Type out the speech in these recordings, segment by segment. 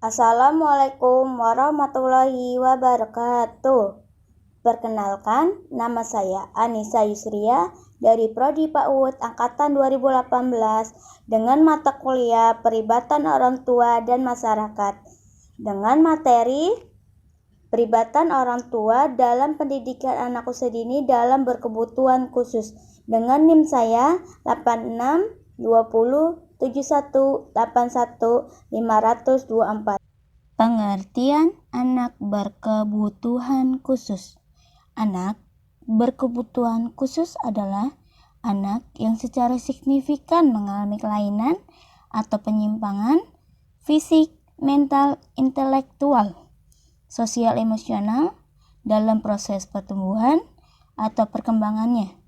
Assalamualaikum warahmatullahi wabarakatuh. Perkenalkan, nama saya Anissa Yusria dari Prodi PAUD Angkatan 2018 dengan mata kuliah Perlibatan Orang Tua dan Masyarakat dengan materi Perlibatan Orang Tua dalam Pendidikan Anak Usia Dini dalam Berkebutuhan Khusus dengan NIM saya 86207181 524. Pengertian anak berkebutuhan khusus. Anak berkebutuhan khusus adalah anak yang secara signifikan mengalami kelainan atau penyimpangan fisik, mental, intelektual, sosial, emosional dalam proses pertumbuhan atau perkembangannya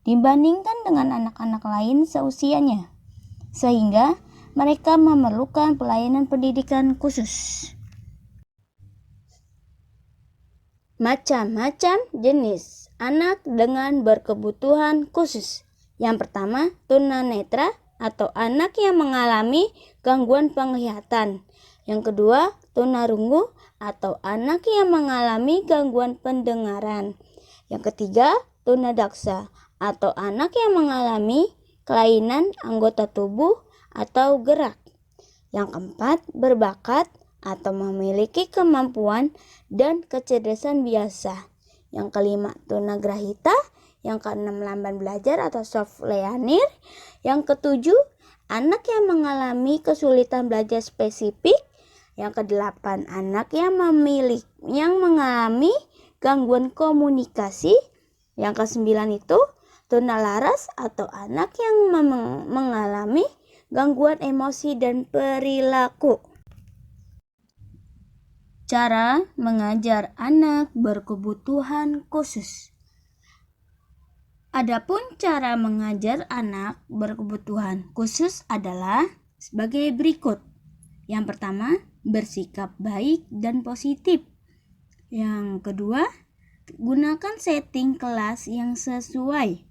dibandingkan dengan anak-anak lain seusianya, sehingga mereka memerlukan pelayanan pendidikan khusus. Macam-macam jenis anak dengan berkebutuhan khusus. Yang pertama, tunanetra atau anak yang mengalami gangguan penglihatan. Yang kedua, tunarungu atau anak yang mengalami gangguan pendengaran. Yang ketiga, tunadaksa atau anak yang mengalami kelainan anggota tubuh atau gerak. Yang keempat, berbakat atau memiliki kemampuan dan kecerdasan biasa. Yang kelima, tunagrahita. Yang keenam, lamban belajar atau soft learner. Yang ketujuh, anak yang mengalami kesulitan belajar spesifik. Yang kedelapan, anak yang mengalami gangguan komunikasi. Yang kesembilan itu tunalaras atau anak yang mengalami gangguan emosi dan perilaku. Cara mengajar anak berkebutuhan khusus. Adapun cara mengajar anak berkebutuhan khusus adalah sebagai berikut. Yang pertama, bersikap baik dan positif. Yang kedua, gunakan setting kelas yang sesuai.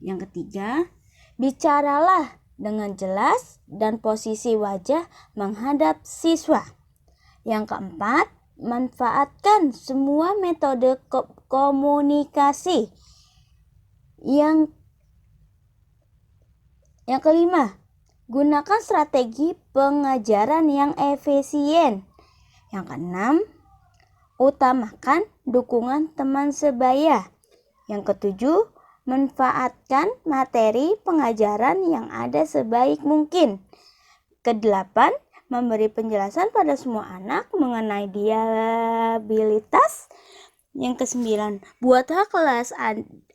Yang ketiga, bicaralah dengan jelas dan posisi wajah menghadap siswa. Yang keempat, manfaatkan semua metode komunikasi. Yang kelima, gunakan strategi pengajaran yang efisien. Yang keenam, utamakan dukungan teman sebaya. Yang ketujuh, manfaatkan materi pengajaran yang ada sebaik mungkin. Kedelapan, memberi penjelasan pada semua anak mengenai disabilitas. Yang kesembilan, buatlah kelas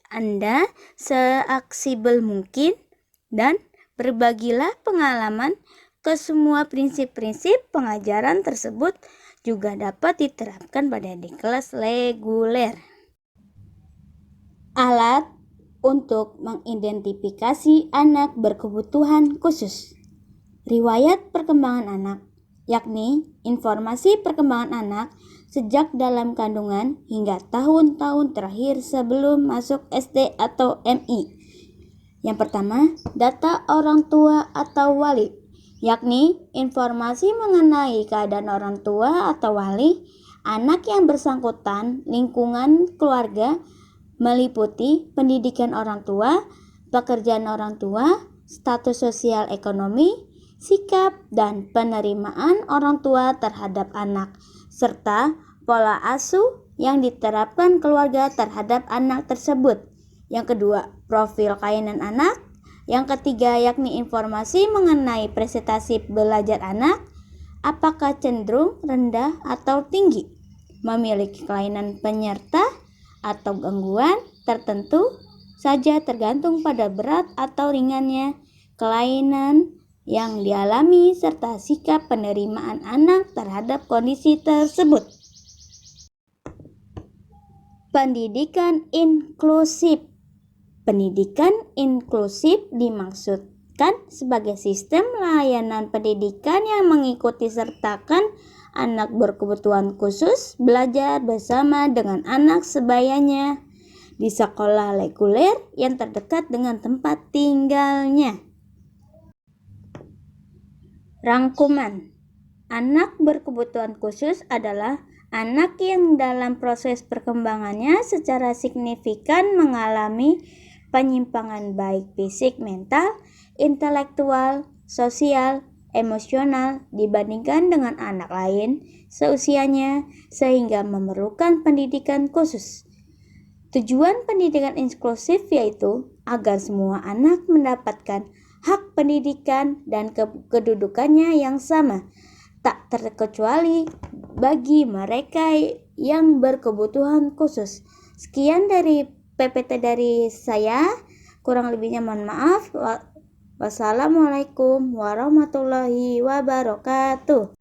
Anda seaksibel mungkin dan berbagilah pengalaman. Ke semua prinsip-prinsip pengajaran tersebut juga dapat diterapkan pada di kelas reguler. Alat untuk mengidentifikasi anak berkebutuhan khusus. Riwayat perkembangan anak, yakni informasi perkembangan anak sejak dalam kandungan hingga tahun-tahun terakhir sebelum masuk SD atau MI. Yang pertama, data orang tua atau wali, yakni informasi mengenai keadaan orang tua atau wali anak yang bersangkutan, lingkungan keluarga, meliputi pendidikan orang tua, pekerjaan orang tua, status sosial ekonomi, sikap dan penerimaan orang tua terhadap anak, serta pola asuh yang diterapkan keluarga terhadap anak tersebut. Yang kedua, profil kainan anak. Yang ketiga, yakni informasi mengenai prestasi belajar anak, apakah cenderung rendah atau tinggi, memiliki kelainan penyerta atau gangguan tertentu saja tergantung pada berat atau ringannya kelainan yang dialami serta sikap penerimaan anak terhadap kondisi tersebut. Pendidikan inklusif. Pendidikan inklusif dimaksudkan sebagai sistem layanan pendidikan yang mengikuti sertakan anak berkebutuhan khusus belajar bersama dengan anak sebayanya di sekolah reguler yang terdekat dengan tempat tinggalnya. Rangkuman. Anak berkebutuhan khusus adalah anak yang dalam proses perkembangannya secara signifikan mengalami penyimpangan baik fisik, mental, intelektual, sosial, emosional dibandingkan dengan anak lain seusianya sehingga memerlukan pendidikan khusus. Tujuan pendidikan inklusif yaitu agar semua anak mendapatkan hak pendidikan dan kedudukannya yang sama, tak terkecuali bagi mereka yang berkebutuhan khusus. Sekian dari PPT dari saya, kurang lebihnya mohon maaf. Wassalamualaikum warahmatullahi wabarakatuh.